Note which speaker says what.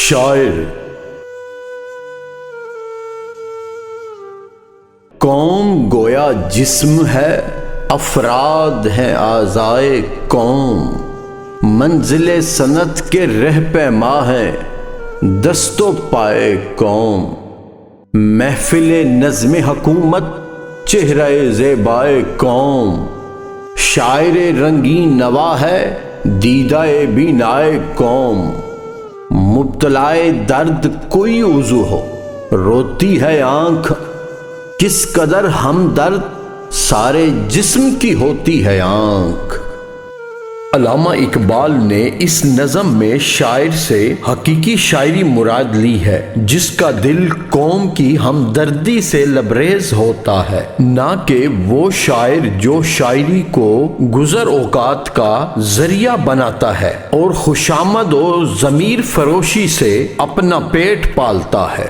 Speaker 1: شاعر قوم گویا جسم ہے، افراد ہیں اعضائے قوم، منزل سنت کے رہ پیما ہے دست و پائے قوم، محفل نظم حکومت چہرہ زیبائے قوم، شاعر رنگین نوا ہے دیدہ بینائے قوم، مبتلائے درد کوئی عضو ہو روتی ہے آنکھ، کس قدر ہمدرد سارے جسم کی ہوتی ہے آنکھ۔ علامہ اقبال نے اس نظم میں شاعر سے حقیقی شاعری مراد لی ہے جس کا دل قوم کی ہمدردی سے لبریز ہوتا ہے، نہ کہ وہ شاعر جو شاعری کو گزر اوقات کا ذریعہ بناتا ہے اور خوشامد و ضمیر فروشی سے اپنا پیٹ پالتا ہے۔